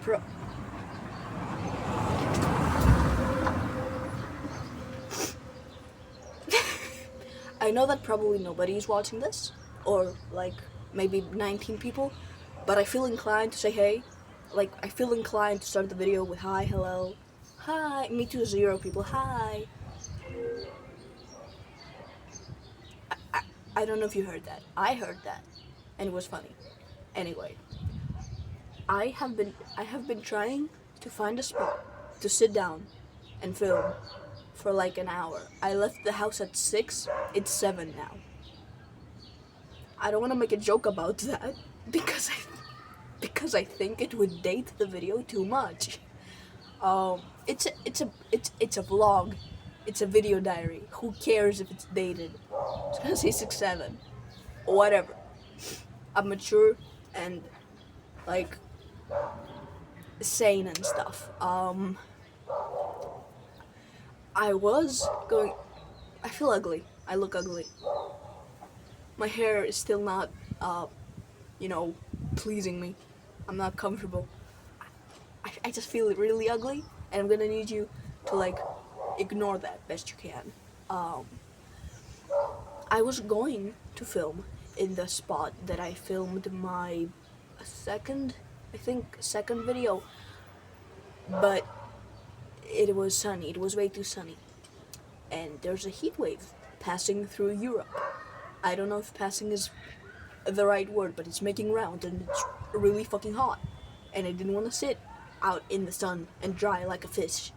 Pro- I know that probably nobody is watching this, or like maybe 19 people, but I feel inclined to say hey. Like, I feel inclined to start the video with hi, hello, hi, me too, 0 people, hi. I don't know if you heard that. I heard that, and it was funny. Anyway, I have been trying to find a spot to sit down and film for like an hour. I left the house at 6. It's 7 now. I don't want to make a joke about that because I think it would date the video too much. It's a vlog. It's a video diary. Who cares if it's dated? It's gonna say 6-7. Whatever. I'm mature and like sane and stuff. I was going. I feel ugly. I look ugly. My hair is still not, you know, pleasing me. I'm not comfortable. I just feel really ugly, and I'm gonna need you to like ignore that best you can. I was going to film in the spot that I filmed my second video, but it was sunny. It was way too sunny, and there's a heat wave passing through Europe. I don't know if passing is the right word, but it's making rounds and it's really fucking hot. And I didn't want to sit out in the sun and dry like a fish.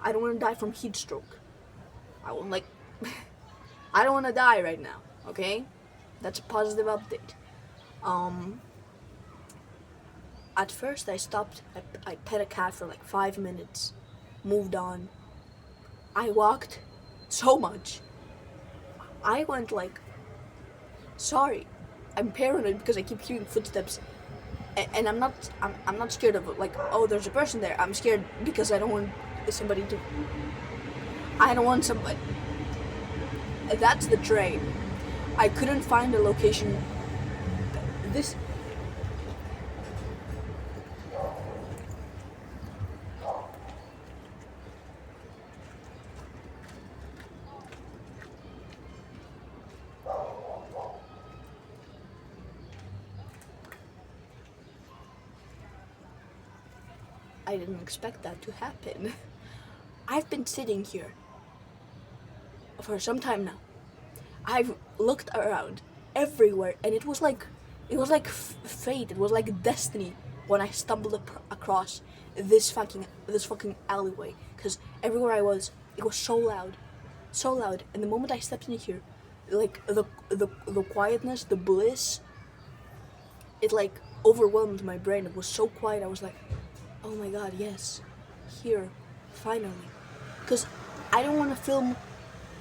I don't want to die from heat stroke. I won't like. I don't want to die right now. Okay, that's a positive update. At first I stopped. I pet a cat for like 5 minutes. Moved on. I walked so much. I went like, sorry, I'm paranoid because I keep hearing footsteps, and I'm not scared of like, oh, there's a person there. I'm scared because I don't want somebody. That's the train. I couldn't find a location. This. I didn't expect that to happen. I've been sitting here for some time now. I've looked around everywhere, and it was like fate. It was like destiny when I stumbled across this fucking alleyway. Because everywhere I was, it was so loud, so loud. And the moment I stepped in here, like the quietness, the bliss, it like overwhelmed my brain. It was so quiet. I was like, oh my god, yes, here, finally. Because I don't want to film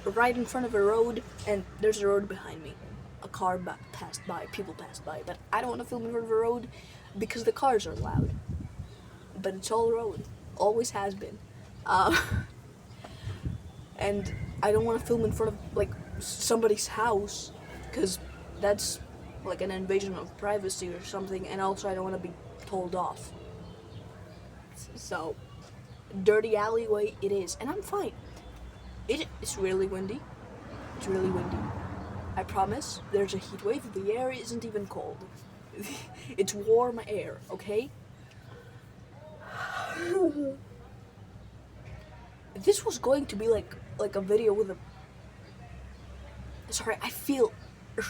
right in front of a road, and there's a road behind me. A car passed by, people passed by, but I don't want to film in front of a road because the cars are loud. But it's all road, always has been. And I don't want to film in front of like somebody's house because that's like an invasion of privacy or something, and also I don't want to be told off. So, dirty alleyway it is, and I'm fine. It's really windy. It's really windy. I promise, there's a heat wave. The air isn't even cold. It's warm air, okay? This was going to be like a video with a. Sorry, I feel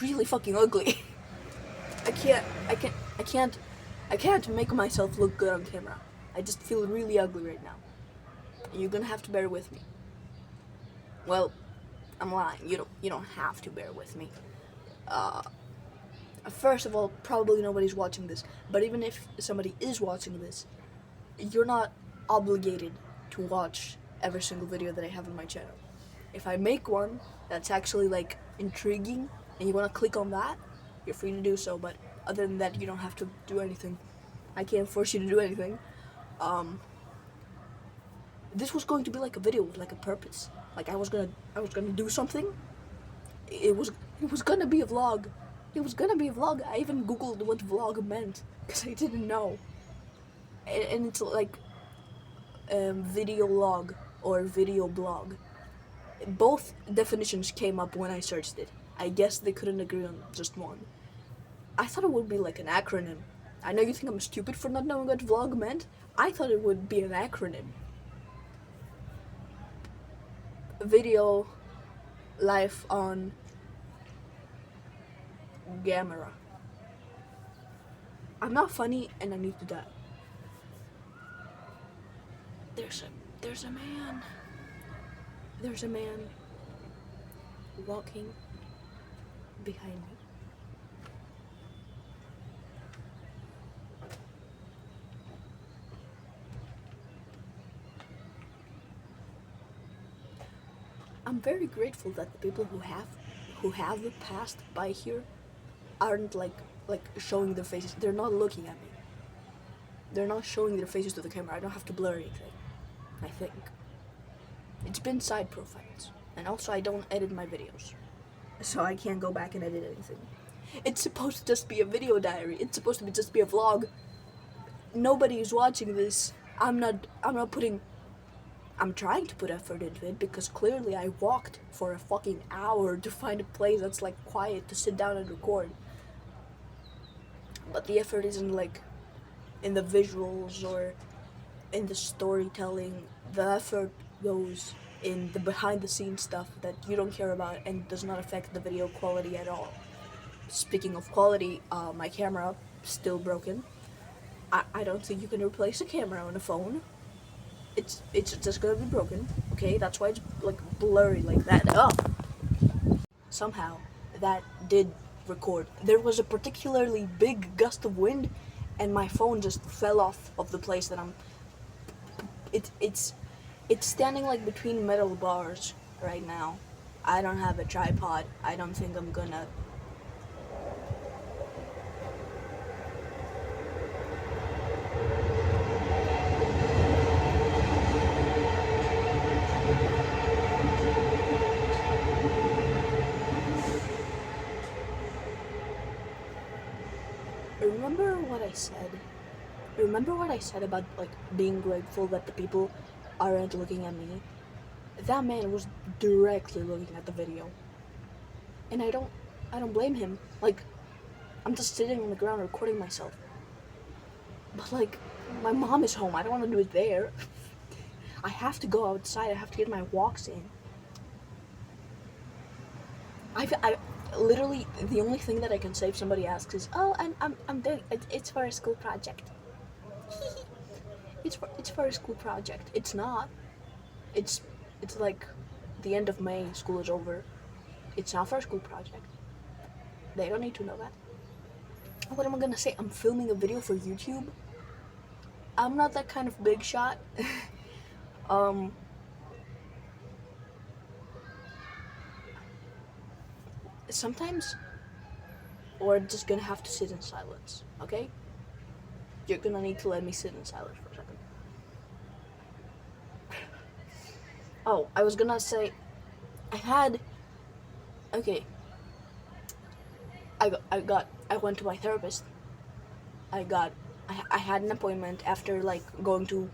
really fucking ugly. I can't make myself look good on camera. I just feel really ugly right now. And you're gonna have to bear with me. Well, I'm lying. You don't have to bear with me. First of all, probably nobody's watching this. But even if somebody is watching this, you're not obligated to watch every single video that I have on my channel. If I make one that's actually like intriguing and you wanna click on that, you're free to do so. But other than that, you don't have to do anything. I can't force you to do anything. This was going to be like a video with like a purpose. Like I was gonna do something. It was gonna be a vlog. It was gonna be a vlog. I even googled what vlog meant because I didn't know. and it's like video log or video blog. Both definitions came up when I searched it. I guess they couldn't agree on just one. I thought it would be like an acronym. I know you think I'm stupid for not knowing what vlog meant. I thought it would be an acronym. Video life on camera. I'm not funny and I need to die. There's a man. There's a man walking behind me. I'm very grateful that the people who have passed by here aren't like showing their faces. They're not looking at me. They're not showing their faces to the camera. I don't have to blur anything, I think. It's been side profiles. And also I don't edit my videos, so I can't go back and edit anything. It's supposed to just be a video diary. It's supposed to just be a vlog. Nobody is watching this. I'm trying to put effort into it because clearly I walked for a fucking hour to find a place that's like quiet to sit down and record. But the effort isn't like in the visuals or in the storytelling. The effort goes in the behind the scenes stuff that you don't care about and does not affect the video quality at all. Speaking of quality, my camera still broken. I don't think you can replace a camera on a phone. It's just gonna be broken, okay? That's why it's like blurry like that. Oh! Somehow, that did record. There was a particularly big gust of wind, and my phone just fell off of the place that I'm. It's standing like between metal bars right now. I don't have a tripod. I don't think I'm gonna. Remember what I said about like being grateful that the people aren't looking at me? That man was directly looking at the video. And I don't blame him. Like, I'm just sitting on the ground recording myself. But like, my mom is home. I don't want to do it there. I have to go outside. I have to get my walks in. I literally, the only thing that I can say if somebody asks is, "Oh, I'm doing it's for a school project." It's for a school project. It's not. It's like the end of May. School is over. It's not for a school project. They don't need to know that. What am I gonna say? I'm filming a video for YouTube. I'm not that kind of big shot. Sometimes we're just gonna have to sit in silence, okay? You're gonna need to let me sit in silence for a second. Oh, I was gonna say, I went to my therapist. I had an appointment after like going to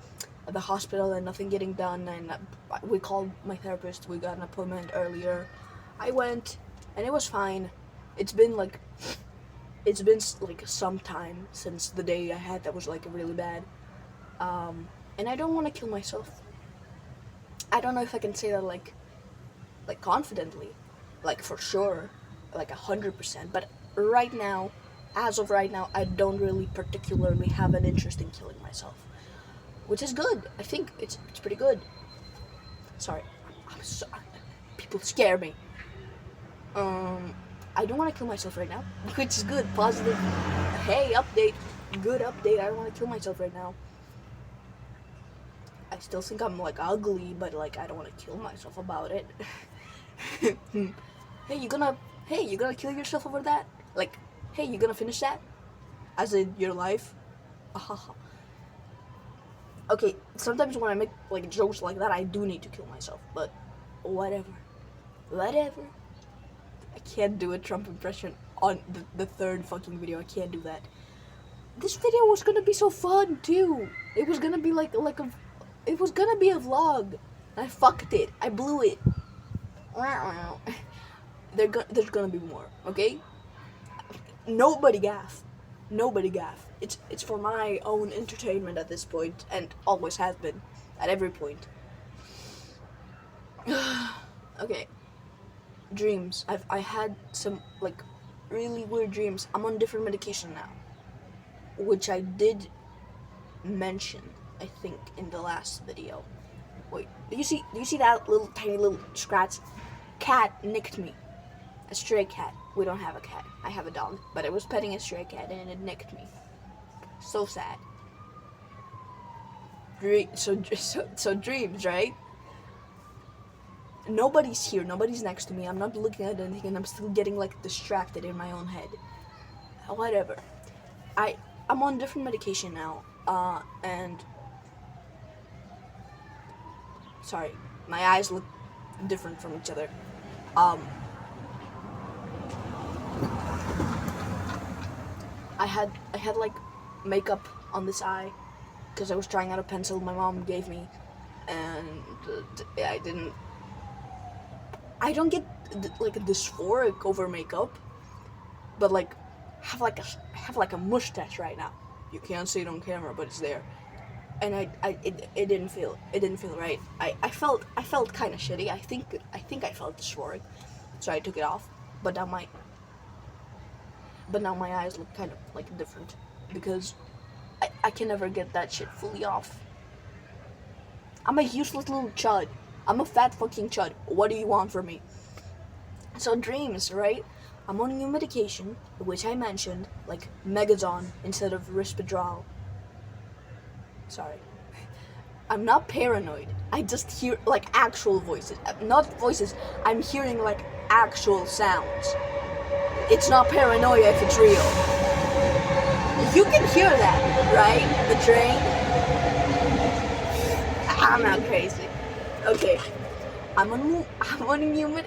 the hospital and nothing getting done, and we called my therapist. We got an appointment earlier. I went, and it was fine. It's been like some time since the day I had that was like really bad. And I don't want to kill myself. I don't know if I can say that like confidently, like for sure, like 100%. But right now, as of right now, I don't really particularly have an interest in killing myself, which is good. I think it's pretty good. Sorry, people scare me. I don't want to kill myself right now, which is good, positive. Hey, update, good update. I don't want to kill myself right now. I still think I'm like ugly, but like I don't want to kill myself about it. Hey, you gonna kill yourself over that? Like, hey, you gonna finish that? As in your life? Okay, sometimes when I make like jokes like that, I do need to kill myself, but whatever. I can't do a Trump impression on the third fucking video. I can't do that. this video was gonna be so fun too. It was gonna be it was gonna be a vlog. I fucked it. I blew it. There's gonna be more, okay? Nobody gaff. Nobody gaff. It's for my own entertainment at this point, and always has been, at every point. Okay. Dreams. I had some like really weird dreams. I'm on different medication now, which I did mention, I think, in the last video. Wait, do you see that little tiny little scratch? Cat nicked me. A stray cat. We don't have a cat. I have a dog, but I was petting a stray cat and it nicked me. So sad. So dreams, right? Nobody's here. Nobody's next to me. I'm not looking at anything, and I'm still getting like distracted in my own head. Whatever. I'm on different medication now. And sorry, my eyes look different from each other. I had like makeup on this eye because I was trying out a pencil my mom gave me, and I don't get like dysphoric over makeup, but like have like a mustache right now. You can't see it on camera, but it's there, and it didn't feel right. I felt kind of shitty. I think I felt dysphoric, so I took it off. But now my eyes look kind of like different because I can never get that shit fully off. I'm a useless little chud. I'm a fat fucking chud. What do you want from me? So dreams, right? I'm on new medication, which I mentioned, like Megazon instead of Risperdal. Sorry. I'm not paranoid. I just hear like actual voices. Not voices. I'm hearing like actual sounds. It's not paranoia if it's real. You can hear that, right? The train? I'm not crazy. Okay. I'm on a new med-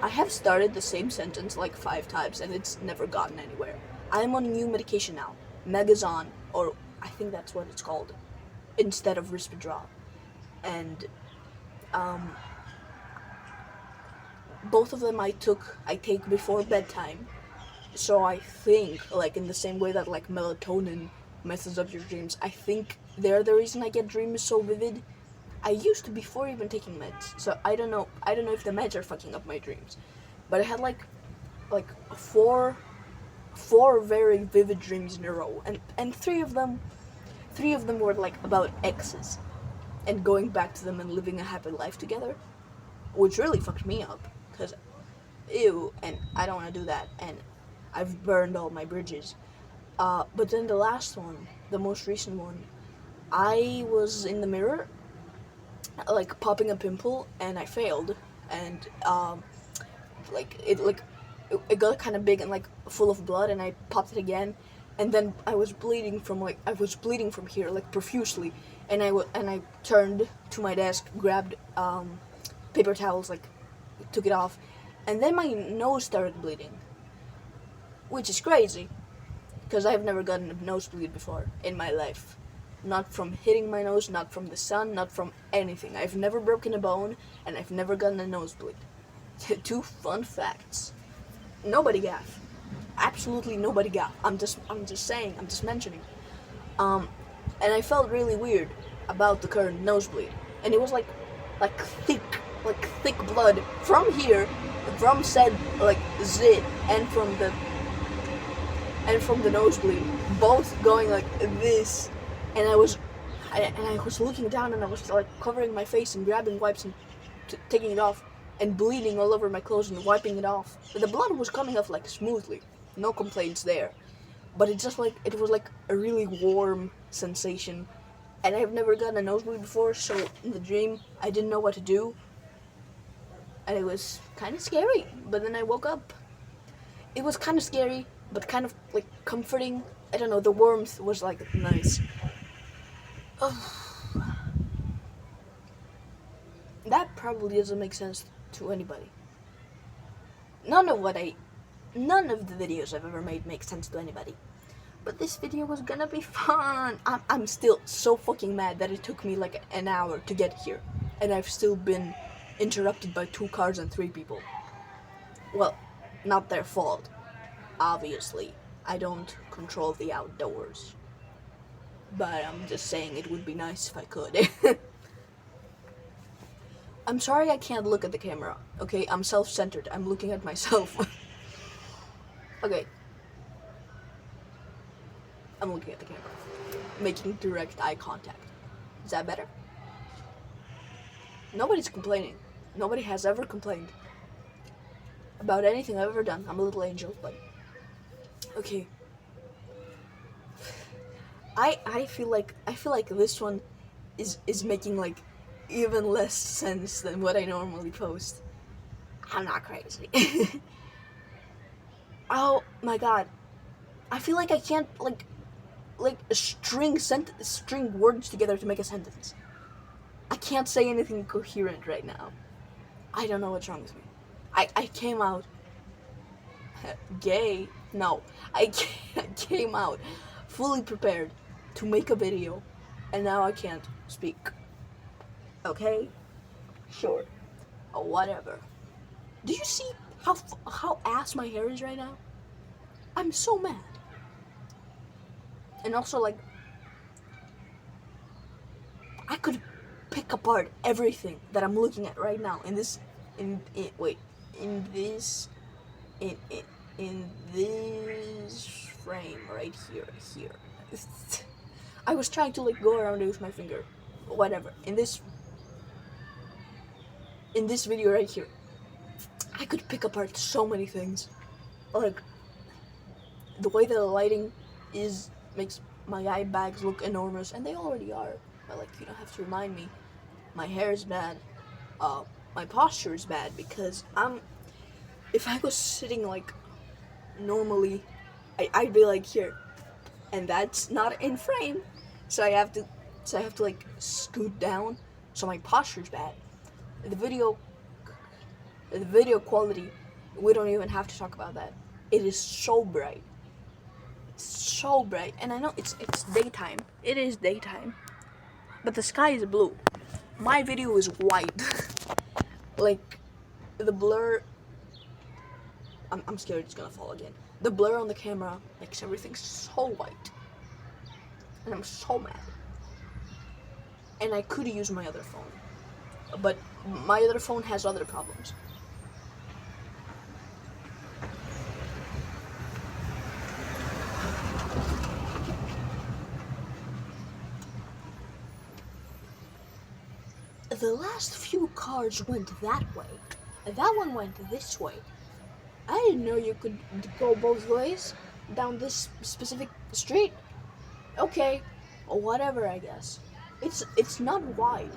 I have started the same sentence like 5 times and it's never gotten anywhere. I'm on new medication now. Megazon, or I think that's what it's called, instead of Risperdal. And both of them I take before bedtime. So I think, like in the same way that like melatonin messes up your dreams, I think they're the reason I get dreams so vivid. I used to before even taking meds, so I don't know if the meds are fucking up my dreams. But I had like four very vivid dreams in a row, and three of them were like about exes and going back to them and living a happy life together, which really fucked me up because ew, and I don't want to do that, and I've burned all my bridges. But then the last one, the most recent one, I was in the mirror like popping a pimple and I failed, and it got kind of big and like full of blood, and I popped it again, and then I was bleeding from here like profusely, and I turned to my desk, grabbed paper towels, like took it off, and then my nose started bleeding, which is crazy because I've never gotten a nosebleed before in my life. Not from hitting my nose, not from the sun, not from anything. I've never broken a bone, and I've never gotten a nosebleed. 2 fun facts. Nobody gaff. Absolutely nobody gaff. I'm just saying, I'm just mentioning. And I felt really weird about the current nosebleed. And it was like thick blood from here, from said like zit, and from the nosebleed, both going like this. And I was looking down, and I was like covering my face and grabbing wipes and taking it off, and bleeding all over my clothes and wiping it off. But the blood was coming off like smoothly, no complaints there. But it was like a really warm sensation, and I've never gotten a nosebleed before. So in the dream, I didn't know what to do, and it was kind of scary. But then I woke up. It was kind of scary, but kind of like comforting. I don't know. The warmth was like nice. That probably doesn't make sense to anybody. None of the videos I've ever made make sense to anybody. But this video was gonna be fun. I'm still so fucking mad that it took me like an hour to get here. And I've still been interrupted by 2 cars and 3 people. Well, not their fault. Obviously, I don't control the outdoors. But I'm just saying it would be nice if I could. I'm sorry I can't look at the camera, okay? I'm self-centered. I'm looking at myself. Okay. I'm looking at the camera. Making direct eye contact. Is that better? Nobody's complaining. Nobody has ever complained about anything I've ever done. I'm a little angel, but... Okay. I feel like this one is making like even less sense than what I normally post. I'm not crazy. Oh my god. I feel like I can't like string words together to make a sentence. I can't say anything coherent right now. I don't know what's wrong with me. I came out gay. No, I came out fully prepared to make a video, and now I can't speak. Okay? Sure. Whatever. Do you see how ass my hair is right now? I'm so mad. And also, like, I could pick apart everything that I'm looking at right now in this frame right here. I was trying to like go around it with my finger. Whatever. In this video right here, I could pick apart so many things. Like the way that the lighting makes my eye bags look enormous, and they already are. But like, you don't have to remind me. My hair is bad. My posture is bad because if I was sitting like normally, I'd be like here, and that's not in frame. So I have to like scoot down. So my posture's bad. The video quality, we don't even have to talk about that. It is so bright. So bright. And I know it's daytime. It is daytime. But the sky is blue. My video is white. Like the blur, I'm scared it's gonna fall again. The blur on the camera makes everything so white. And I'm so mad. And I could use my other phone. But my other phone has other problems. The last few cars went that way. That one went this way. I didn't know you could go both ways down this specific street. Okay, whatever, I guess. It's not wide.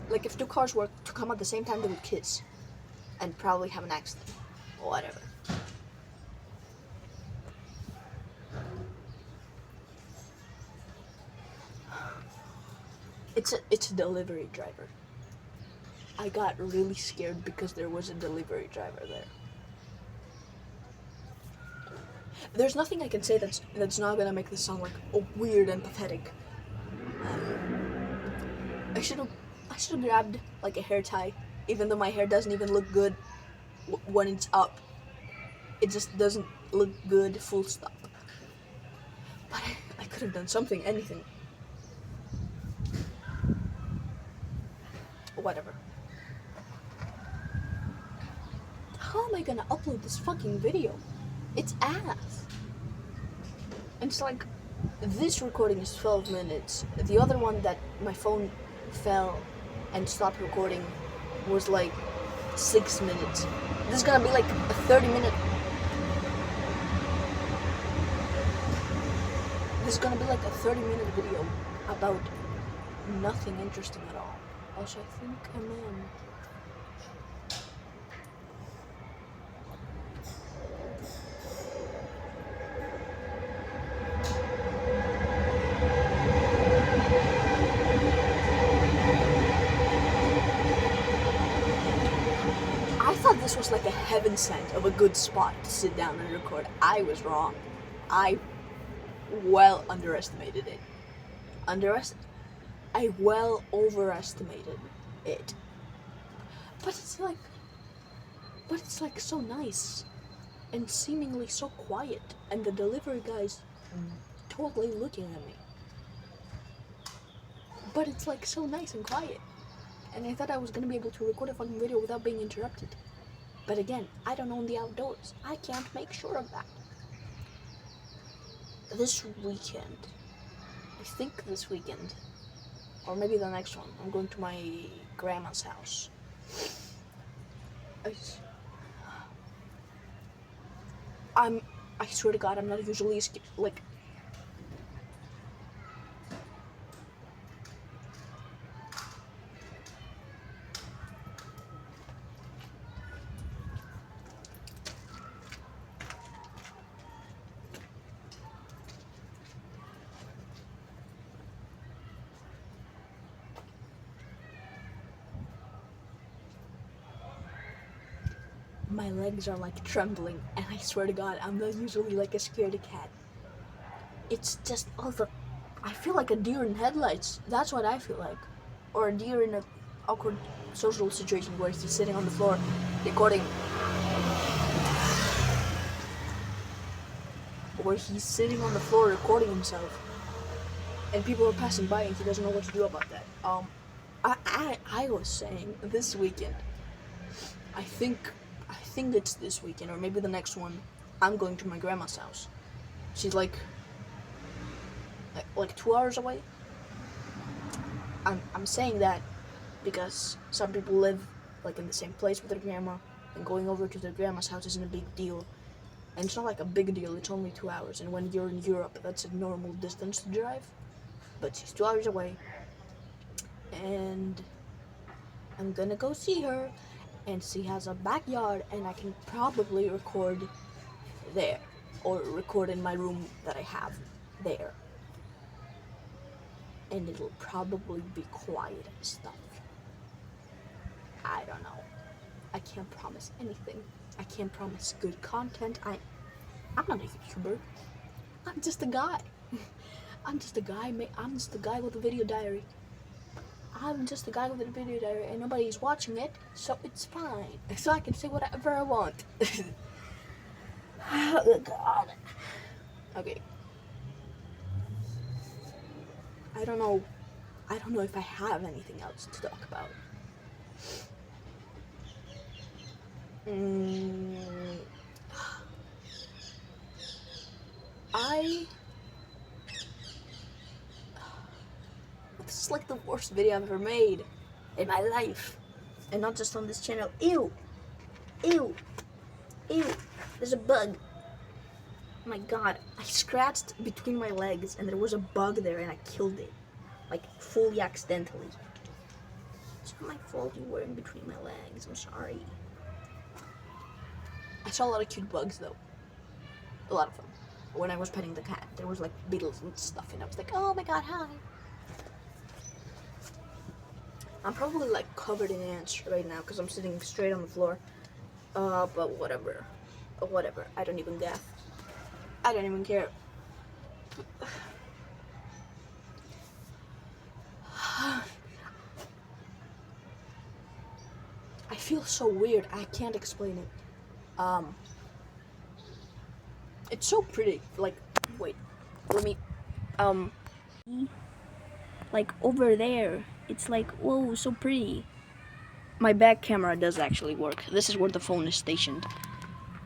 Like if 2 cars were to come at the same time, they would kiss and probably have an accident. Whatever. It's a delivery driver. I got really scared because there was a delivery driver there. There's nothing I can say that's not gonna make this sound like weird and pathetic. I should have grabbed like a hair tie, even though my hair doesn't even look good when it's up. It just doesn't look good, full stop. But I could have done something, anything. Whatever. How am I gonna upload this fucking video? It's ass. And it's like, this recording is 12 minutes. The other one that my phone fell and stopped recording was like 6 minutes. This is gonna be like a 30-minute. This is gonna be like a 30-minute video about nothing interesting at all. Also, I think I'm in. This was like a heaven sent of a good spot to sit down and record. I was wrong. I well underestimated it. I well overestimated it. But it's like so nice and seemingly so quiet, and the delivery guy's totally looking at me. But it's like so nice and quiet. And I thought I was gonna be able to record a fucking video without being interrupted. But again, I don't own the outdoors. I can't make sure of that. This weekend, I think this weekend, or maybe the next one, I'm going to my grandma's house. I swear to God, I'm not usually like. My legs are like trembling, and I swear to God, I'm not usually like a scaredy cat. It's just I feel like a deer in headlights. That's what I feel like. Or a deer in an awkward social situation where he's sitting on the floor recording. Where he's sitting on the floor recording himself. And people are passing by and he doesn't know what to do about that. I was saying this weekend, I think it's this weekend or maybe the next one, I'm going to my grandma's house. She's like 2 hours away. I'm saying that because some people live like in the same place with their grandma, and going over to their grandma's house isn't a big deal. And it's not like a big deal, it's only 2 hours, and when you're in Europe, that's a normal distance to drive. But she's 2 hours away, and I'm gonna go see her, and she has a backyard, and I can probably record there, or record in my room that I have there. And it'll probably be quiet and stuff. I don't know. I can't promise anything. I can't promise good content. I'm not a YouTuber. I'm just a guy. I'm just a guy with a video diary. I'm just a guy with a video diary and nobody's watching it, so it's fine. So I can say whatever I want. Oh God. Okay. I don't know if I have anything else to talk about. This is like the worst video I've ever made in my life. And not just on this channel. Ew! Ew! Ew! There's a bug. Oh my God, I scratched between my legs and there was a bug there and I killed it. Like, fully accidentally. It's not my fault you were in between my legs, I'm sorry. I saw a lot of cute bugs though. A lot of them. When I was petting the cat, there was like beetles and stuff and I was like, oh my God, hi. I'm probably like covered in ants right now because I'm sitting straight on the floor. But whatever. Whatever, I don't even care. I don't even care. I feel so weird. I can't explain it. It's so pretty. Like, wait, let me. Like over there, it's like, whoa, so pretty. My back camera does actually work. This is where the phone is stationed.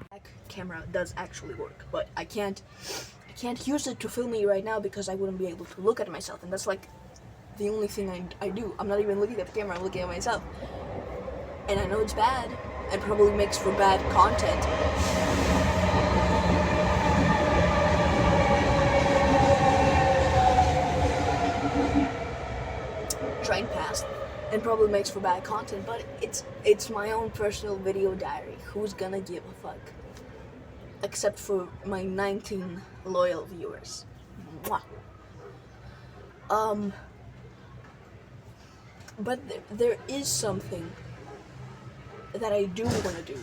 Back camera does actually work, but I can't use it to film me right now because I wouldn't be able to look at myself, and that's like the only thing I do. I'm not even looking at the camera, I'm looking at myself. And I know it's bad, and probably makes for bad content. Train passed, and probably makes for bad content, but it's my own personal video diary. Who's gonna give a fuck? Except for my 19 loyal viewers. Mwah. But there is something that I do want to do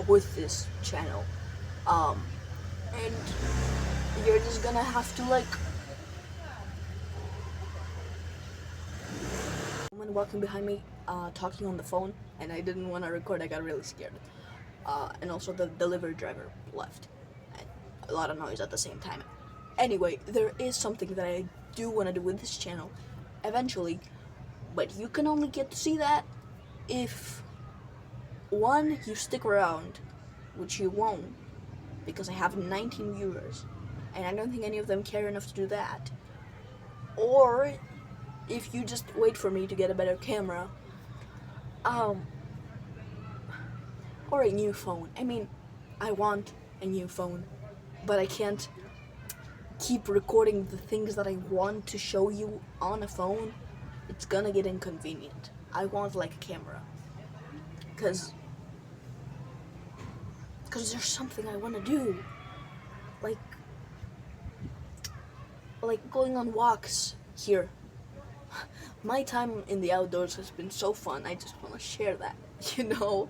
with this channel, and you're just gonna have to like. Someone walking behind me, talking on the phone, and I didn't want to record. I got really scared. And also the delivery driver left, and a lot of noise at the same time. Anyway, there is something that I do want to do with this channel, eventually, but you can only get to see that if, one, you stick around, which you won't, because I have 19 viewers, and I don't think any of them care enough to do that, or if you just wait for me to get a better camera, or a new phone. I mean, I want a new phone, but I can't keep recording the things that I want to show you on a phone. It's gonna get inconvenient. I want like a camera, cause there's something I want to do, like going on walks here. My time in the outdoors has been so fun. I just want to share that, you know.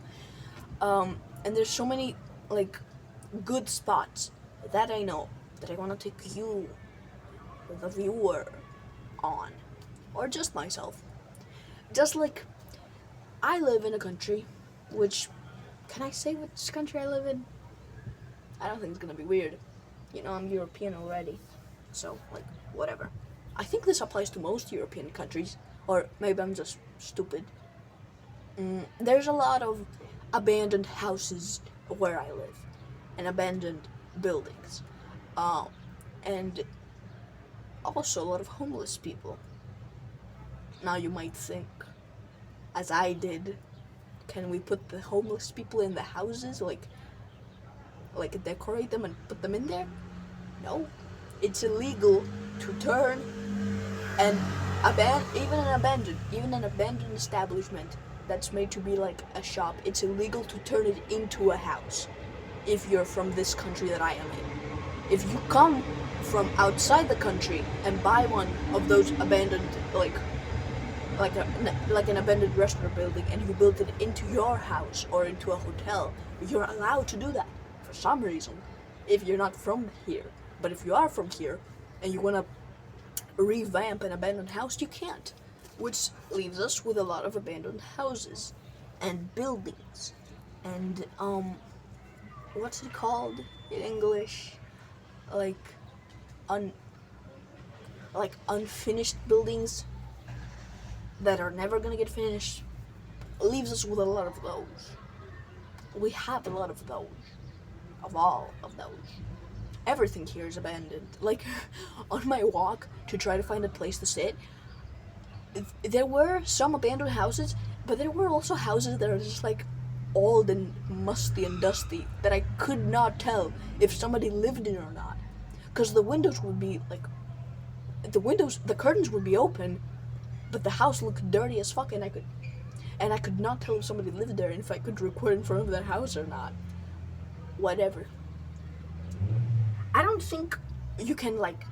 And there's so many like good spots that I know that I want to take you, the viewer, on, or just myself. Just like I live in a country, which, can I say which country I live in? I don't think it's gonna be weird. You know, I'm European already, so like whatever. I think this applies to most European countries, or maybe I'm just stupid. There's a lot of abandoned houses where I live, and abandoned buildings, and also a lot of homeless people. Now you might think, as I did, can we put the homeless people in the houses, like decorate them and put them in there? No, it's illegal to turn and even an abandoned establishment that's made to be like a shop. It's illegal to turn it into a house if you're from this country that I am in. If you come from outside the country and buy one of those abandoned like an abandoned restaurant building, and you build it into your house or into a hotel, you're allowed to do that for some reason if you're not from here. But if you are from here and you want to revamp an abandoned house, you can't, which leaves us with a lot of abandoned houses and buildings and what's it called in English, like unfinished buildings that are never gonna get finished. Leaves us with a lot of those. We have a lot of those, of all of those. Everything here is abandoned. Like, on my walk to try to find a place to sit, there were some abandoned houses, but there were also houses that are just like old and musty and dusty that I could not tell if somebody lived in or not, because the windows would be like, the curtains would be open, but the house looked dirty as fuck, and I could not tell if somebody lived there and if I could record in front of their house or not. Whatever. I don't think you can like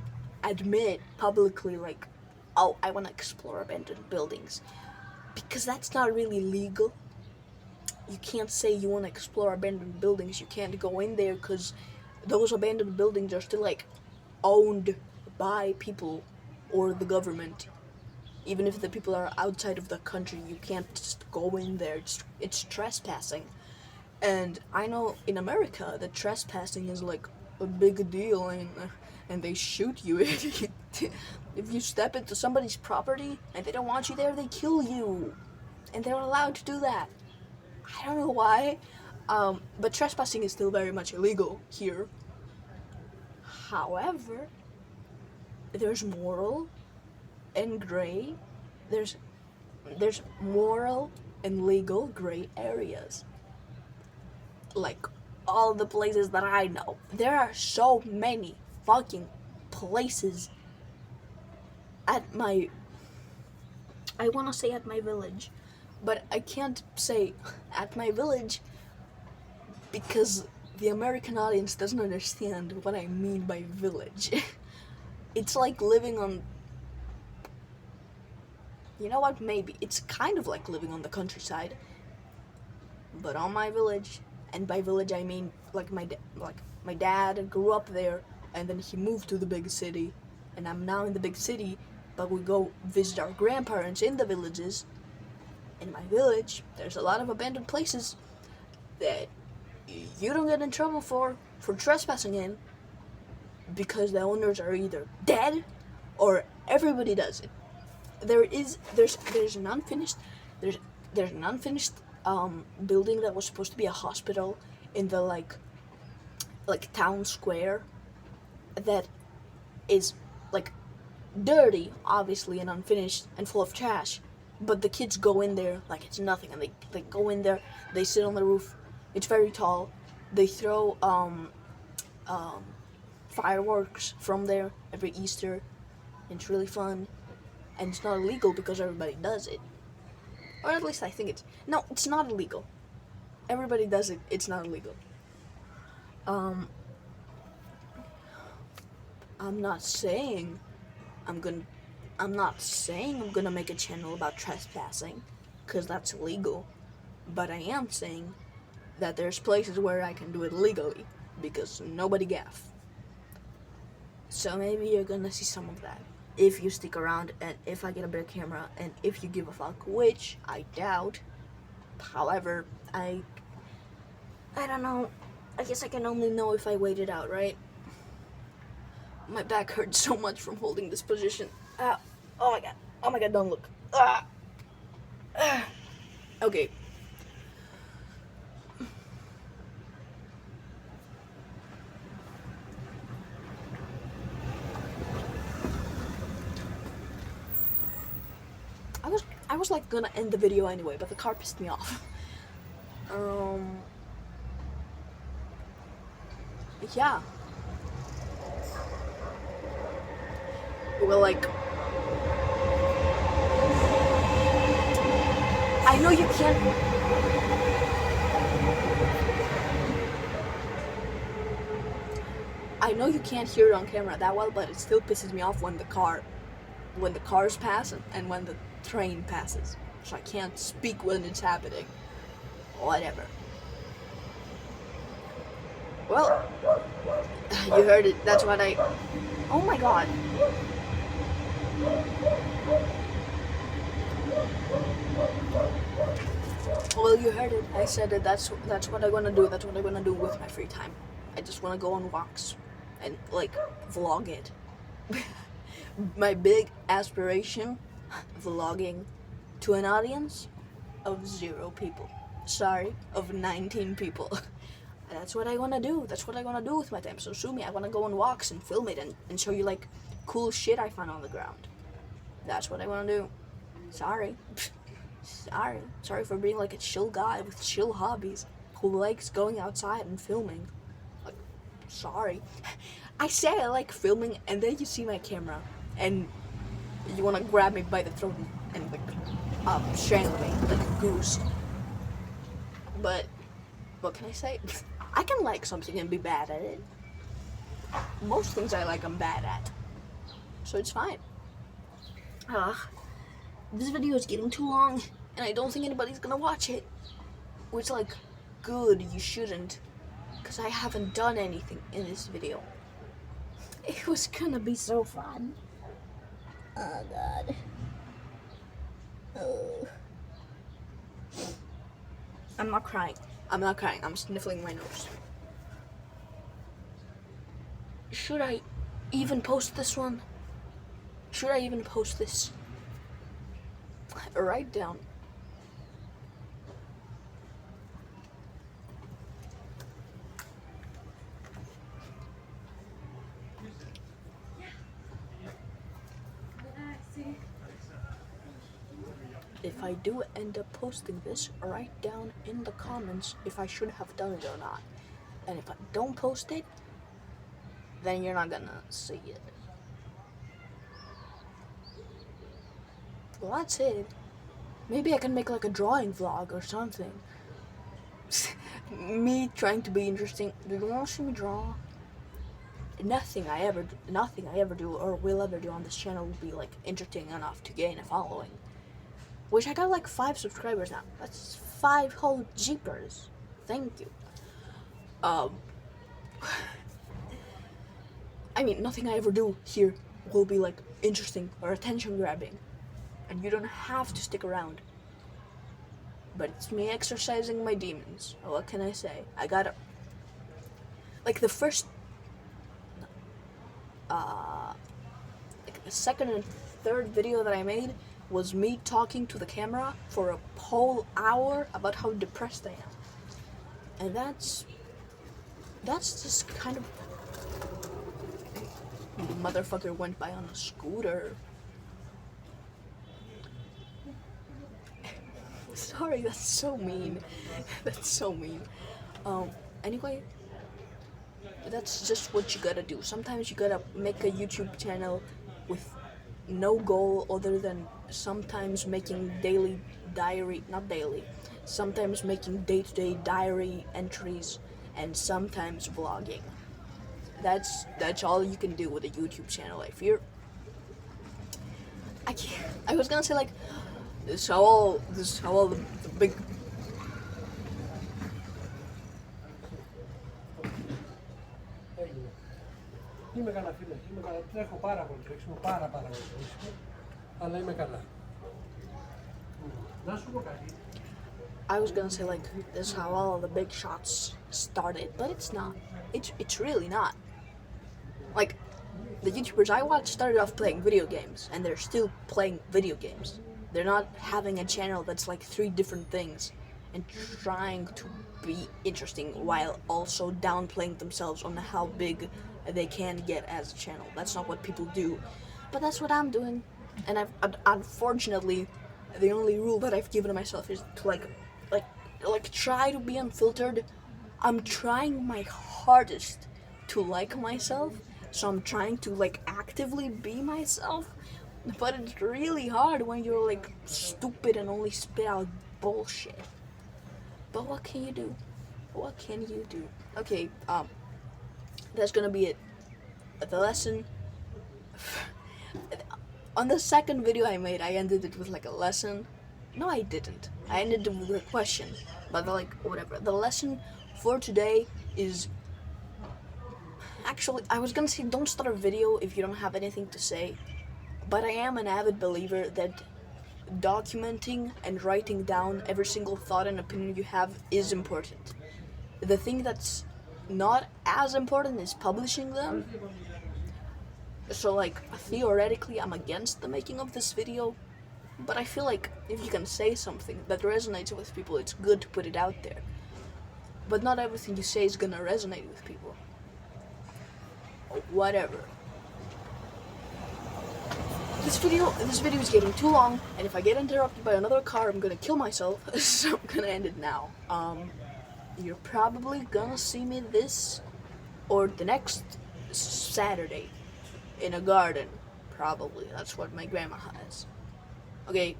admit publicly like, oh, I want to explore abandoned buildings, because that's not really legal. You can't say you want to explore abandoned buildings. You can't go in there because those abandoned buildings are still like owned by people or the government. Even if the people are outside of the country, you can't just go in there. It's trespassing. And I know in America that trespassing is like a big deal, and they shoot you if you step into somebody's property and they don't want you there. They kill you, and they're allowed to do that. I don't know why, but trespassing is still very much illegal here. However, there's moral and gray. There's moral and legal gray areas. Like all the places that I know, there are so many fucking places at my, I want to say at my village, but I can't say at my village because the American audience doesn't understand what I mean by village. It's like living on, you know what, maybe it's kind of like living on the countryside, but on my village. And by village I mean like my dad grew up there, and then he moved to the big city, and I'm now in the big city, but we go visit our grandparents in the villages. In my village, there's a lot of abandoned places that you don't get in trouble for trespassing in, because the owners are either dead or everybody does it. There's an unfinished there's an unfinished building that was supposed to be a hospital in the like town square that is like dirty, obviously, and unfinished and full of trash. But the kids go in there like it's nothing, and they go in there, they sit on the roof. It's very tall. They throw fireworks from there every Easter. It's really fun, and it's not illegal because everybody does it. Or at least I think it's not illegal. Everybody does it. It's not illegal. I'm not saying I'm gonna make a channel about trespassing, because that's illegal. But I am saying that there's places where I can do it legally, because nobody gaff. So maybe you're gonna see some of that if you stick around, and if I get a better camera, and if you give a fuck, which I doubt. However, I don't know. I guess I can only know if I wait it out, right? My back hurts so much from holding this position. Oh my god, don't look. Okay. I was like gonna end the video anyway, but the car pissed me off. Yeah. Well, like, I know you can't. I know you can't hear it on camera that well, but it still pisses me off when the cars pass and when the train passes. So I can't speak when it's happening. Whatever. Well, you heard it. That's what I. Oh my god. Well, you heard it. I said it. That's what I wanna do. That's what I wanna do with my free time. I just wanna go on walks and like vlog it. My big aspiration, vlogging to an audience of 0 people. Sorry, of 19 people. That's what I wanna do. That's what I wanna do with my time. So sue me. I wanna go on walks and film it and show you like cool shit I found on the ground. That's what I wanna do. Sorry. Sorry for being like a chill guy with chill hobbies who likes going outside and filming. Like, sorry. I say I like filming, and then you see my camera and you wanna grab me by the throat and like strangle me like a goose. But what can I say? I can like something and be bad at it. Most things I like I'm bad at. So it's fine. This video is getting too long, and I don't think anybody's gonna watch it. Which, like, good, you shouldn't. Because I haven't done anything in this video. It was gonna be so fun. Oh, God. Oh. I'm not crying. I'm sniffling my nose. Should I even post this one? Should I even post this? Write down. If I do end up posting this, write down in the comments if I should have done it or not. And if I don't post it, then you're not gonna see it. Well, that's it. Maybe I can make like a drawing vlog or something. Me trying to be interesting. Do you want to see me draw? Nothing I ever do or will ever do on this channel will be like interesting enough to gain a following. Which I got like 5 subscribers now. That's 5 whole jeepers. Thank you. I mean, nothing I ever do here will be like interesting or attention grabbing, and you don't have to stick around. But it's me exercising my demons. What can I say? I gotta, like, the first, like the second and third video that I made was me talking to the camera for a whole hour about how depressed I am. And that's just kind of... The motherfucker went by on a scooter. Sorry, that's so mean. That's so mean. Anyway, that's just what you gotta do. Sometimes you gotta make a YouTube channel with no goal other than sometimes making sometimes making day-to-day diary entries, and sometimes vlogging. That's all you can do with a YouTube channel. If you're... I was gonna say, like, this is how all the big... Είμαι καλά, φίλε. Είμαι καλά. Τρέχω πάρα πολύ. Τρέξιμο πάρα πολύ τρέξιμο. Αλλά είμαι καλά. Να σου πω κάτι. I was gonna say, like, this is how all the big shots started, but it's not. It's really not. Like, the YouTubers I watch started off playing video games, and they're still playing video games. They're not having a channel that's like 3 different things and trying to be interesting while also downplaying themselves on how big they can get as a channel. That's not what people do, but that's what I'm doing. And unfortunately, the only rule that I've given myself is to like try to be unfiltered. I'm trying my hardest to like myself, so I'm trying to like actively be myself, but it's really hard when you're like stupid and only spit out bullshit. But what can you do? What can you do? Okay, that's gonna be it. The lesson. On the second video I made, I ended it with like a lesson. No, I didn't. I ended it with a question. But like, whatever. The lesson for today is... Actually, I was gonna say don't start a video if you don't have anything to say. But I am an avid believer that documenting and writing down every single thought and opinion you have is important. The thing that's not as important is publishing them. So like, theoretically I'm against the making of this video, but I feel like if you can say something that resonates with people, it's good to put it out there. But not everything you say is gonna resonate with people. Whatever. This video is getting too long, and if I get interrupted by another car, I'm gonna kill myself, so I'm gonna end it now. You're probably gonna see me this or the next Saturday in a garden. Probably. That's what my grandma has. Okay.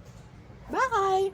Bye!